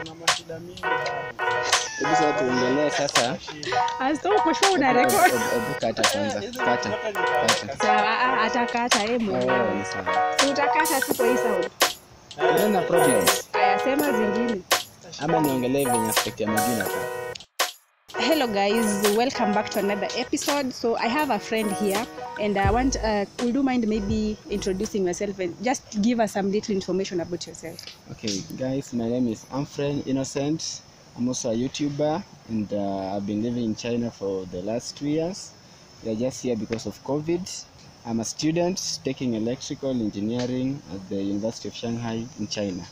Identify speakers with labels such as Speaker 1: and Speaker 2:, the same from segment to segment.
Speaker 1: kuna mashida mingi bado.
Speaker 2: Hebu sasa tuongelee sasa.
Speaker 3: Uko sure una record?
Speaker 2: Hebu kata kwanza. Kata.
Speaker 3: Sawa, atakata yeye mwenyewe.
Speaker 2: Ni sawa.
Speaker 3: Si utakata tu kwa hii sound.
Speaker 2: Kuna problem.
Speaker 3: Aya, sema zingine.
Speaker 2: Ama niongelee venye aspect ya majina tu.
Speaker 3: Hello guys, welcome back to another episode. So I have a friend here and I want would you mind maybe introducing yourself and just give us some little information about yourself?
Speaker 2: Okay guys, my name is Amfren Innocent. I'm also a YouTuber and I've been living in China for the last 2 years. We are just here because of COVID. I'm a student taking electrical engineering at the University of Shanghai in China.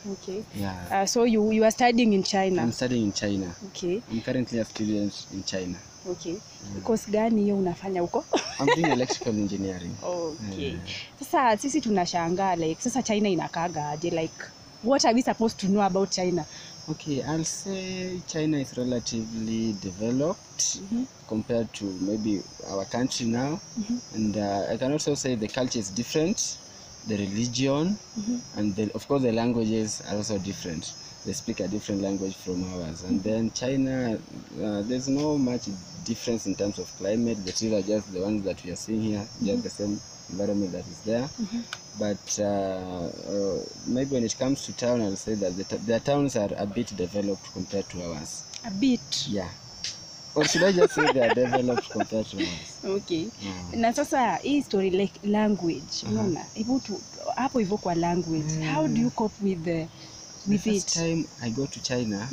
Speaker 3: Okay.
Speaker 2: Yeah.
Speaker 3: So you are studying in China?
Speaker 2: I'm studying in China.
Speaker 3: Okay.
Speaker 2: I'm currently a student in China.
Speaker 3: Okay. Course gani hiyo unafanya huko?
Speaker 2: I'm doing electrical engineering.
Speaker 3: Okay. Sasa sisi tunashangaa like sasa China inakaaga aje, like what are we supposed to know about China?
Speaker 2: Okay, I'll say China is relatively developed compared to maybe our country now. And I can also say the culture is different, the religion, and of course the languages are also different. They speak a different language from ours. And then China, there's no much difference in terms of climate. The trees are just the ones that we are seeing here, just the same environment that is there. But maybe when it comes to town, I'll say that their towns are a bit developed compared to ours.
Speaker 3: A bit?
Speaker 2: Yeah. Or should I just say they are developed compared to ours?
Speaker 3: Okay. Na sasa hii story like language, unaona? Hapo hivyo kwa language, how do you cope with it?
Speaker 2: The first time I go to China,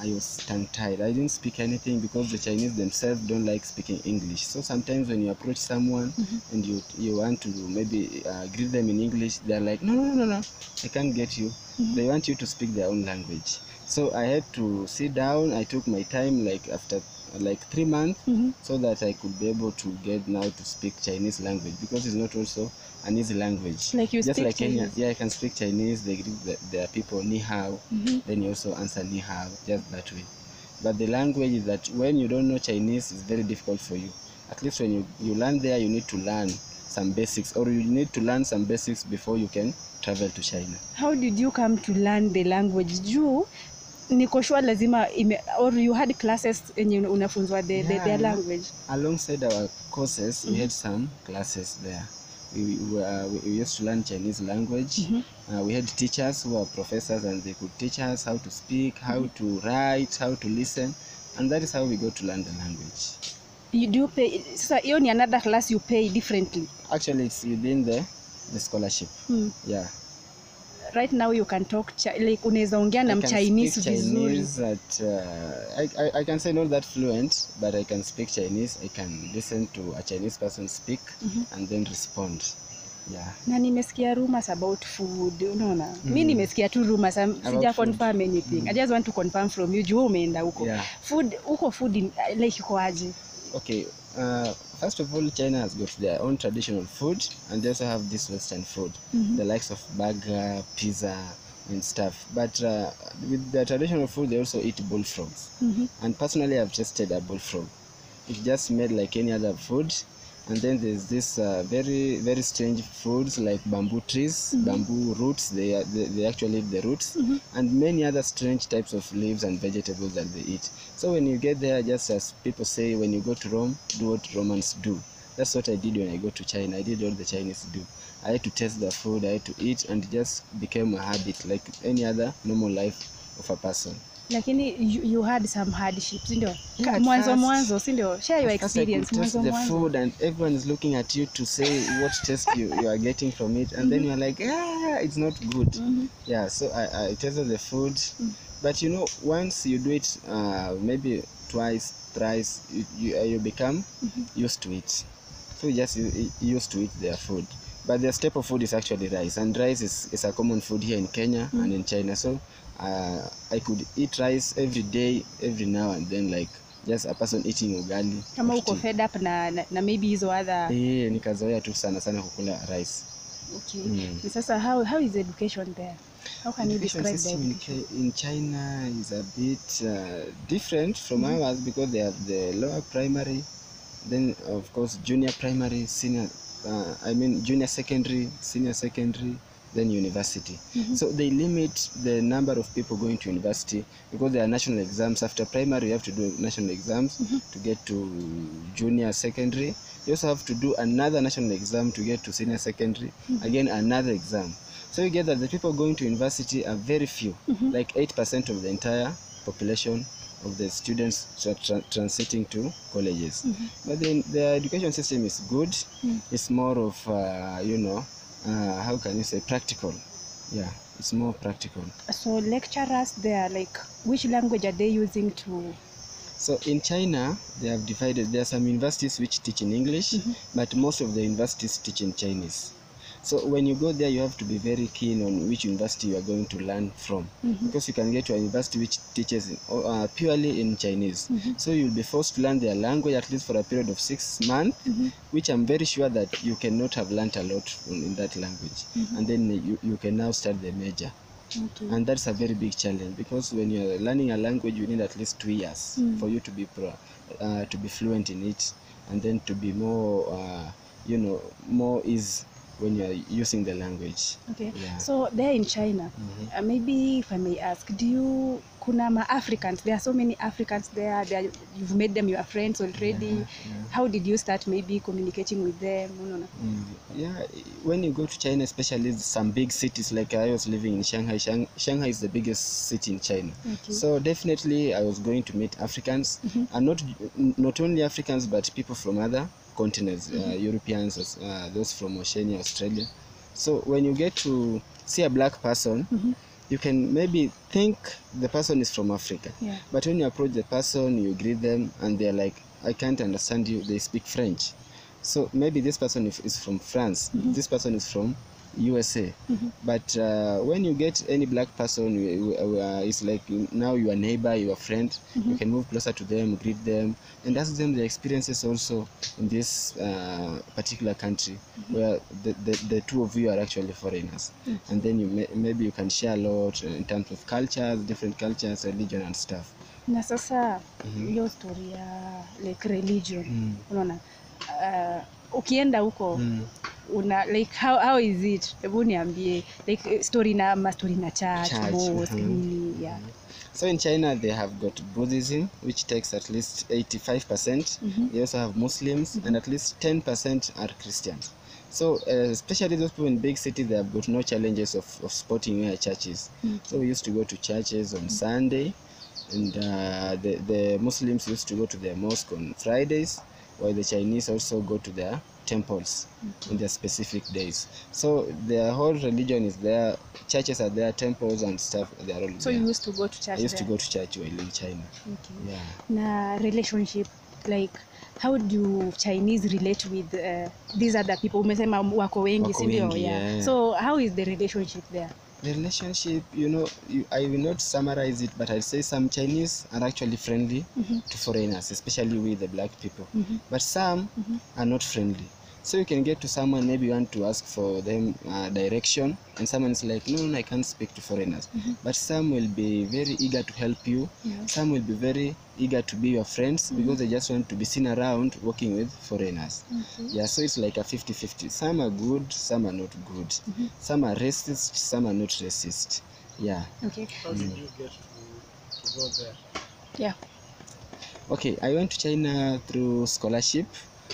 Speaker 2: I was tongue-tied. I didn't speak anything because the Chinese themselves don't like speaking English. So sometimes when you approach someone and you want to maybe greet them in English, they're like, no, I can't get you. They want you to speak their own language. So I had to sit down. I took my time, like after 3 months, so that I could be able to get now to speak Chinese language, because it's not also an easy language.
Speaker 3: Like you
Speaker 2: just
Speaker 3: speak
Speaker 2: like Kenya.
Speaker 3: Chinese?
Speaker 2: Yeah, I can speak Chinese. They greet their people ni hao. Then you also answer ni hao, just that way. But the language is that when you don't know Chinese, it's very difficult for you. At least when you land there, you need to learn some basics, or you need to learn some basics before you can travel to China.
Speaker 3: How did you come to learn the language? Juu niko sure lazima or you had classes yenye unafunzwa their language?
Speaker 2: Alongside our courses, we had some classes there. We used to learn Chinese language. We had teachers who were professors, and they could teach us how to speak, how to write, how to listen, and that is how we got to learn the language.
Speaker 3: You do pay? So hiyo ni another class you pay differently?
Speaker 2: Actually, it's within the scholarship. Yeah.
Speaker 3: Right now you can talk like unaweza ongea na Chinese vizuri.
Speaker 2: I can say not that fluent, but I can speak Chinese. I can listen to a Chinese person speak and then respond. Yeah.
Speaker 3: Na nimesikia rumors about food, unaona? Mimi nimesikia tu rumors, sija confirm anything. I just want to confirm from you, juu umeenda huko.
Speaker 2: Yeah.
Speaker 3: Food like iko aje?
Speaker 2: Okay, first of all, China has got their own traditional food, and they also have this Western food, the likes of burger, pizza, and stuff. But with the traditional food, they also eat bullfrogs. And personally, I've tasted a bullfrog. It's just made like any other food. And then there's this very, very strange foods like bamboo trees, bamboo roots. They actually eat the roots, and many other strange types of leaves and vegetables that they eat. So when you get there, just as people say, when you go to Rome, do what Romans do. That's what I did when I go to China. I did what the Chinese do. I had to taste the food, I had to eat, and it just became a habit like any other normal life of a person.
Speaker 3: Lakini you had some hardships, ndio?
Speaker 2: Yeah,
Speaker 3: Mwanzo, si ndio? Share your experience.
Speaker 2: I could taste the food, and everyone is looking at you to say what taste you are getting from it, and then you are like, it's not good. Yeah, so I tasted the food, but you know, once you do it maybe twice, thrice, you become used to it. So you just used to eat their food. But their staple food is actually rice, and rice is a common food here in Kenya and in China. So I could eat rice every day, every now and then, like just a person eating ugali.
Speaker 3: Kama uko fed up na maybe hizo other.
Speaker 2: Nikazoea tu sana kukula rice.
Speaker 3: Okay. Sasa how is education there? How can you describe the education
Speaker 2: in China? Is a bit different from ours, because they have the lower primary, then of course junior primary, junior secondary, senior secondary, then university. So they limit the number of people going to university because there are national exams. After primary, you have to do national exams to get to junior secondary. You also have to do another national exam to get to senior secondary, again another exam. So you get that the people going to university are very few, like 8% of the entire population of the students transiting to colleges. But then the education system is good. It's more of, how can you say, practical. Yeah, it's more practical.
Speaker 3: So lecturers there, like, which language are they using to?
Speaker 2: So in China, they have divided. There are some universities which teach in English, but most of the universities teach in Chinese. So when you go there, you have to be very keen on which university you are going to learn from, because you can get to a university which teaches purely in Chinese. So you'll be forced to learn their language at least for a period of 6 months, which I'm very sure that you cannot have learnt a lot in that language. And then you can now start the major.
Speaker 3: Okay.
Speaker 2: And that's a very big challenge, because when you're learning a language, you need at least 2 years for you to be fluent in it, and then to be more, more easy when you are using the language.
Speaker 3: Okay.
Speaker 2: Yeah.
Speaker 3: So there in China, maybe if I may ask, kuna Africans? There are so many Africans there. You've made them your friends already. How did you start maybe communicating with them?
Speaker 2: Yeah, when you go to China, especially some big cities, like I was living in Shanghai. Shanghai is the biggest city in China.
Speaker 3: Okay.
Speaker 2: So definitely I was going to meet Africans, and not only Africans, but people from other continents, Europeans, those from Oceania, Australia. So when you get to see a black person, you can maybe think the person is from Africa.
Speaker 3: Yeah.
Speaker 2: But when you approach the person, you greet them, and they're like, I can't understand you, they speak French. So maybe this person is from France, this person is from USA. But when you get any black person, it's like now your neighbor, your friend. You can move closer to them, greet them, and ask them their experiences also in this particular country, where the two of you are actually foreigners. And then maybe you can share a lot in terms of cultures, different cultures, religion and stuff.
Speaker 3: Na sasa hiyo story ya like religion, unaona, ukienda huko like how is it? Hebu niambie, like story na church. Yeah.
Speaker 2: So in China they have got Buddhism, which takes at least 85%. They also have Muslims, and at least 10% are Christians. So especially those people in big cities, they have got no challenges of spotting where church is. So we used to go to churches on Sunday, and the Muslims used to go to their mosque on Fridays, while the Chinese also go to their temples on their specific days. So their whole religion is there, churches are there, temples and stuff, they are all
Speaker 3: so
Speaker 2: there.
Speaker 3: You used to go to church?
Speaker 2: I used to go to church while in China.
Speaker 3: Okay.
Speaker 2: Yeah.
Speaker 3: Na relationship, like how do Chinese relate with these other people? Umesema wako wengi, si ndio? Yeah. So how is the relationship there?
Speaker 2: The relationship, I will not summarize it, but I'd say some Chinese are actually friendly to foreigners, especially with the black people. But some are not friendly. So you can get to someone, maybe you want to ask for them direction, and someone is like, no, I can't speak to foreigners. But some will be very eager to help you. Some will be very eager to be your friends because they just want to be seen around working with foreigners. Yeah, so it's like a 50-50. Some are good, some are not good. Some are racist, some are not racist. Yeah.
Speaker 3: Okay.
Speaker 1: How did you get to go there?
Speaker 3: Yeah.
Speaker 2: Okay, I went to China through scholarship.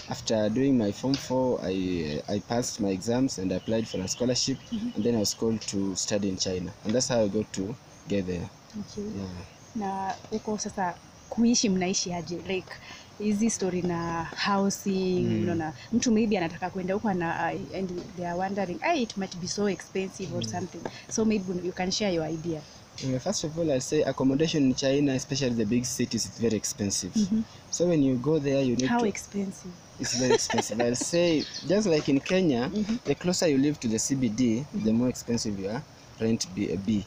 Speaker 2: After doing my Form 4, I passed my exams and applied for a scholarship, and then I was called to study in China, and that's how I got to get there.
Speaker 3: Okay.
Speaker 2: Yeah.
Speaker 3: Na huko sasa kuishi mnaishi aje? Like hizi story na housing, unaona, mtu maybe anataka kwenda huko and they are wondering, it might be so expensive or something. So maybe you can share your idea.
Speaker 2: First of all, I'll say accommodation in China, especially the big cities, is very expensive. So when you go there, you need
Speaker 3: How expensive?
Speaker 2: It's very expensive. I'll say, just like in Kenya, the closer you live to the CBD, the more expensive your rent be.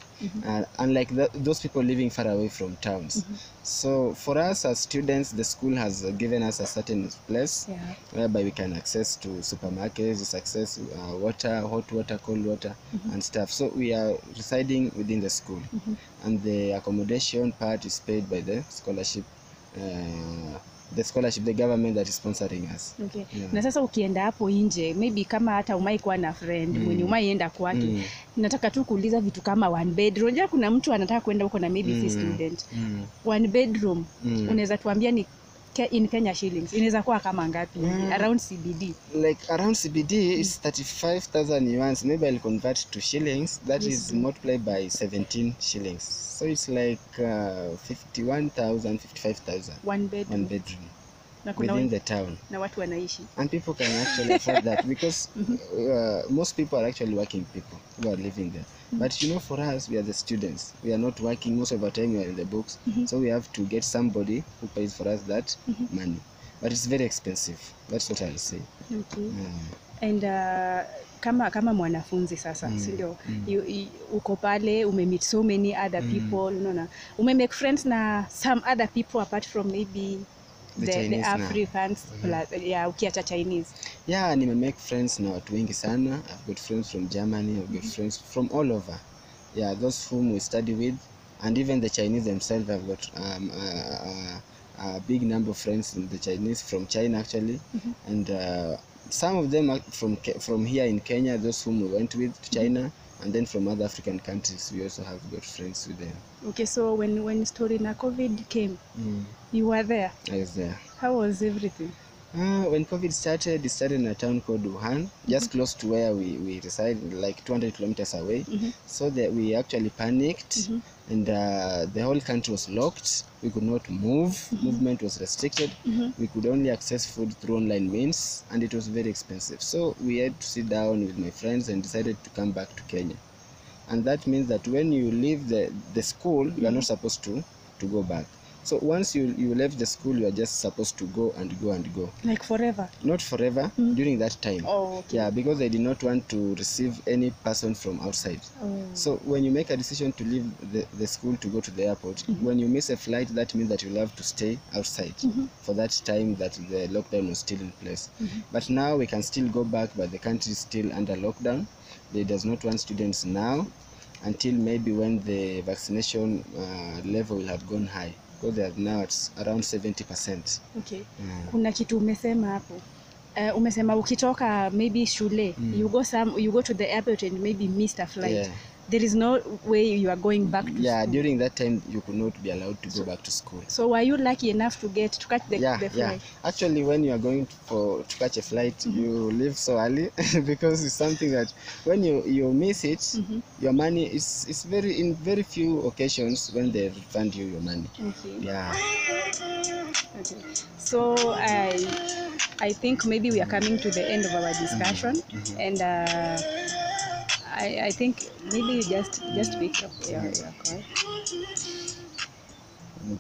Speaker 2: Unlike those people living far away from towns. So for us as students, the school has given us a certain place whereby we can access to supermarkets, access water, hot water, cold water, and stuff. So we are residing within the school, and the accommodation part is paid by the scholarship the scholarship, the government that is sponsoring us.
Speaker 3: Okay.
Speaker 2: Yeah.
Speaker 3: Na sasa ukienda hapo nje, maybe kama hata umai kuwa na friend mwenye umaienda kwake, nataka tu kuuliza vitu kama one bedroom. Unajua kuna mtu anataka kwenda huko na maybe si student. One bedroom, unaweza tuambia ni in Kenya shillings inaweza kuwa kama ngapi around CBD?
Speaker 2: Like around CBD is 35,000 yuan. Maybe I'll convert to shillings. That is multiplied by 17 shillings. So it's like 51,000, 55,000.
Speaker 3: One bedroom.
Speaker 2: One bedroom.
Speaker 3: Na kuna
Speaker 2: within the town.
Speaker 3: Na watu wanaishi.
Speaker 2: And people can actually afford that because most people are actually working people who are living there. But you know, for us, we are the students. We are not working. Most of the time we are in the books. So we have to get somebody who pays for us that money. But it's very expensive. That's what I'll say.
Speaker 3: Okay. And kama mwanafunzi sasa, si ndio? Uko pale, umemeet so many other people, unaona. Umemake friends na some other people apart from maybe the Africans plus ukiacha Chinese.
Speaker 2: Yeah, nimemake friends na watu wengi sana. I've got friends from Germany, I've got friends from all over. Yeah, those whom we study with, and even the Chinese themselves. I've got a big number of friends in the Chinese from China actually, and some of them are from here in Kenya, those whom we went with to China, and then from other African countries we also have got friends with them.
Speaker 3: Okay, so when story na COVID came, you were there?
Speaker 2: I was there.
Speaker 3: How was everything?
Speaker 2: When COVID started, it started in a town called Wuhan, just close to where we reside, like 200 kilometers away. So that we actually panicked, and the whole country was locked. We could not move. Movement was restricted. We could only access food through online means, and it was very expensive. So we had to sit down with my friends and decided to come back to Kenya. And that means that when you leave the school, you are not supposed to go back. So once you left the school, you are just supposed to go and go and go.
Speaker 3: Like forever?
Speaker 2: Not forever, during that time.
Speaker 3: Oh, okay.
Speaker 2: Yeah, because they did not want to receive any person from outside. So when you make a decision to leave the school to go to the airport, when you miss a flight, that means that you'll have to stay outside for that time that the lockdown was still in place. But now we can still go back, but the country is still under lockdown. They does not want students now until maybe when the vaccination level will have gone high. Because they are now at around 70%.
Speaker 3: Okay. Kuna kitu umesema hapo. Umesema ukitoka maybe shule, you go to the airport and maybe miss a flight.
Speaker 2: Yeah.
Speaker 3: There is no way you are going back to school.
Speaker 2: Yeah, during that time you could not be allowed to go back to school.
Speaker 3: So were you lucky enough to catch the flight?
Speaker 2: Yeah. Actually, when you are going to catch a flight, you leave so early because it's something that when you miss it, your money is in very few occasions when they refund you your money.
Speaker 3: Okay.
Speaker 2: Yeah.
Speaker 3: Okay. So I think maybe we are coming to the end of our discussion, and I think maybe you just pick up your call.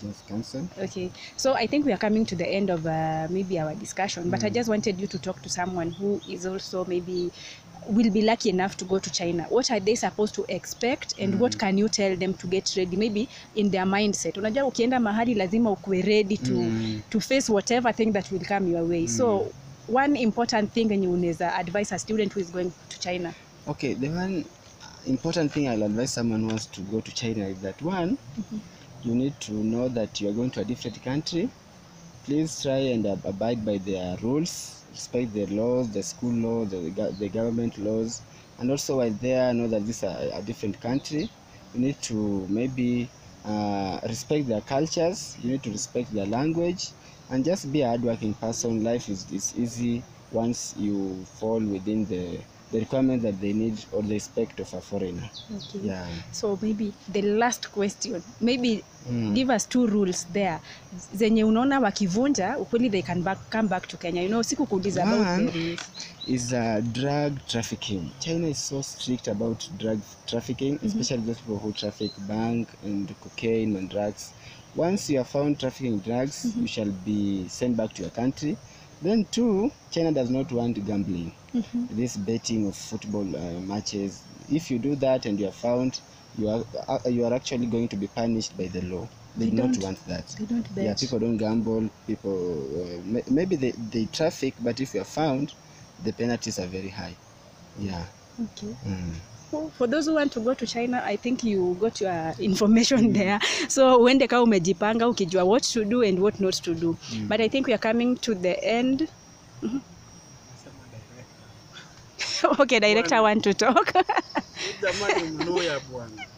Speaker 2: Just cancel.
Speaker 3: Okay, so I think we are coming to the end of maybe our discussion, but I just wanted you to talk to someone who is also maybe will be lucky enough to go to China. What are they supposed to expect, and what can you tell them to get ready, maybe in their mindset? Unajua ukienda mahali lazima ukue ready to face whatever thing that will come your way. So one important thing and you unaweza advise a student who is going to China.
Speaker 2: Okay, the one important thing I'll advise someone who wants to go to China is that one, you need to know that you are going to a different country. Please try and abide by their rules, respect the laws, the school law, the government laws, and also while there, know that this is a different country. You need to maybe respect their cultures. You need to respect their language, and just be a hardworking person. Life is easy once you fall within the requirement that they need or the respect of a foreigner.
Speaker 3: Okay.
Speaker 2: Yeah.
Speaker 3: So maybe the last question, maybe give us 2 rules there. Zenye unaona wakivunja, ukweli they can come back to Kenya. You know, siku kuuliza about the rules.
Speaker 2: Is drug trafficking. China is so strict about drug trafficking, especially those people who traffic bang and cocaine and drugs. Once you are found trafficking drugs, you shall be sent back to your country. Then 2, China does not want gambling, this betting of football matches. If you do that and you are found, you are actually going to be punished by the law. They do not want that.
Speaker 3: They don't bet.
Speaker 2: Yeah, people don't gamble. People maybe they traffic, but if you are found, the penalties are very high. Yeah.
Speaker 3: Okay. for those who want to go to China, I think you got your information there. So uende kama umejipanga ukijua what to do and what not to do. But I think we are coming to the end. Okay, director want to talk.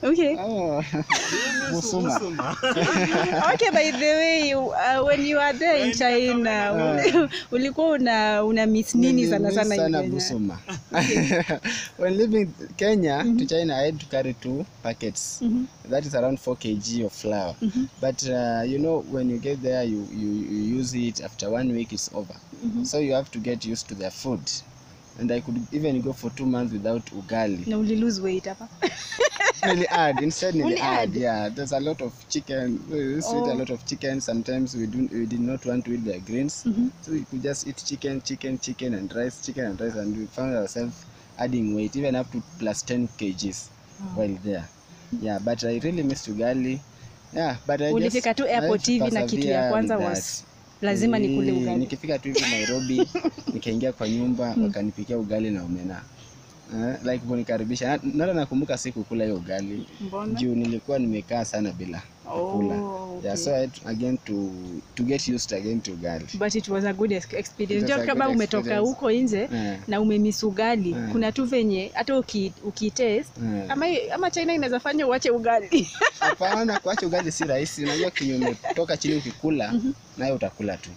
Speaker 3: Okay.
Speaker 2: Oh. Musuma.
Speaker 3: Okay, by the way, when you are there in China, ulikuwa una miss nini sana sana in Kenya?
Speaker 2: Musuma. When leaving Kenya to China, I had to carry 2 packets. That is around 4 kg of flour. But you know, when you get there, you use it. After 1 week, it's over. So you have to get used to their food. And I could even go for 2 months without ugali.
Speaker 3: Na uli lose weight hapa?
Speaker 2: Nearly add. Yeah, there's a lot of chicken. We used to eat a lot of chicken. Sometimes we did not want to eat the greens, so we could just eat chicken and rice, and we found ourselves adding weight, even up to plus 10 kgs while there. Yeah, but I really missed ugali. Yeah, but I
Speaker 3: ulifika tu airport TV na kitu ya kwanza was lazima nikule ugali.
Speaker 2: Nikifika tu hivi Nairobi nikaingia kwa nyumba wakanipikia ugali na omena. Like kunikaribisha. Nada nakumbuka siku kula hiyo ugali. Juu nilikuwa nimekaa sana bila kula.
Speaker 3: Okay.
Speaker 2: Yeah, so I had again to get used again to ugali.
Speaker 3: But it was a good experience. Ndio kama umetoka huko nje na umemiss ugali, kuna tu venye hata ukitaste ama China inaweza fanya uache ugali.
Speaker 2: Hapana, kuacha ugali si rahisi. Unajua kinyume toka chini ukikula nayo utakula tu.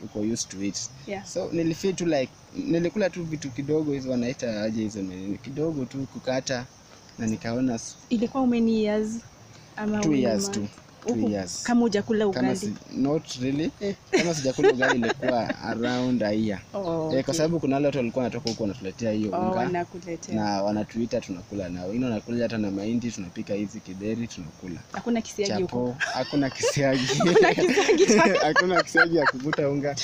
Speaker 2: Uko used to it.
Speaker 3: Yeah.
Speaker 2: So nilifeel tu like nilikula tu vitu kidogo hizo wanaita aje hizo kidogo tu kukata na nikaona
Speaker 3: ilikuwa how many years ama
Speaker 2: 2 years tu. 2 years.
Speaker 3: Kama hujakula ugali.
Speaker 2: Not really. Kama sijakula ugali ilikuwa around a year.
Speaker 3: Okay.
Speaker 2: Kwa sababu kuna wale watu walikuwa wanatoka huko wanatuletea hiyo unga. Na wanatuita tunakula nao. Ino nakula hata na mahindi tunapika hizi kideri tunakula.
Speaker 3: Hakuna kisiagi huko.
Speaker 2: Hakuna kisiagi. Hakuna kisiagi ya kuvuta unga.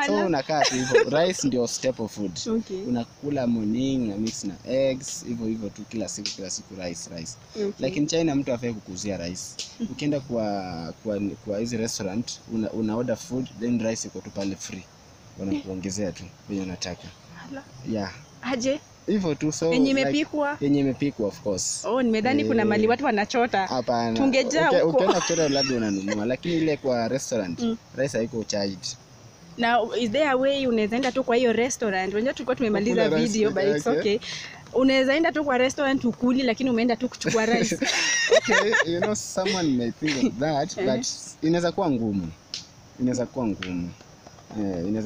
Speaker 2: So unakaa tu hivyo. Rice ndio staple food.
Speaker 3: Okay.
Speaker 2: Unakula morning na mix na eggs hivyo tu kila siku rice.
Speaker 3: Okay.
Speaker 2: Like in China mtu afai kukuzia rice. Ukienda kwa hizi restaurant una order food then rice iko tu pale free. Wanakuongezea tu venye unataka. Yeah.
Speaker 3: Aje?
Speaker 2: Hivyo tu so
Speaker 3: yenye imepikwa.
Speaker 2: Yenye imepikwa of course.
Speaker 3: Nimedhani kuna mali watu wanachota.
Speaker 2: Hapana.
Speaker 3: Tungejaa huko.
Speaker 2: Ukienda kuchota labda unanunua lakini ile kwa restaurant rice haiko charged.
Speaker 3: Now is there a way unaweza enda tu kwa hiyo restaurant? Wenyewe tulikuwa tumemaliza video but it's okay. Unaweza enda tu kwa restaurant ukuli lakini umeenda tu kuchukua rice.
Speaker 2: Okay, you know someone may think of that but inaweza kuwa ngumu.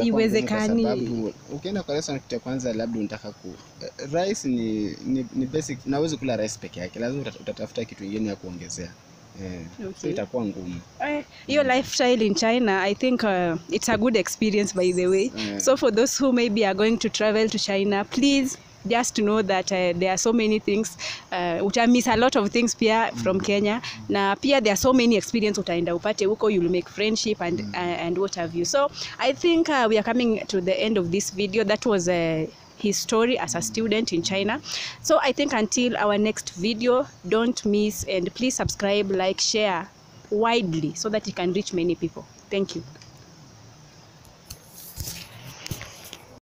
Speaker 3: Iwezekani.
Speaker 2: Sababu ukienda kwa restaurant kitu kwanza labda unataka rice ni basic. Unaweza kula rice peke yake. Lazima utatafuta kitu kingine ya kuongezea. Okay. So itakuwa ngumu.
Speaker 3: Your lifestyle in China, I think it's a good experience by the way. So for those who maybe are going to travel to China, please just to know that there are so many things uta miss a lot of things pia from Kenya na pia there are so many experience utaenda upate huko, you'll make friendship and what have you. So I think we are coming to the end of this video. That was his story as a student in China. So I think until our next video, don't miss and please subscribe, like, share widely so that it can reach many people. Thank you.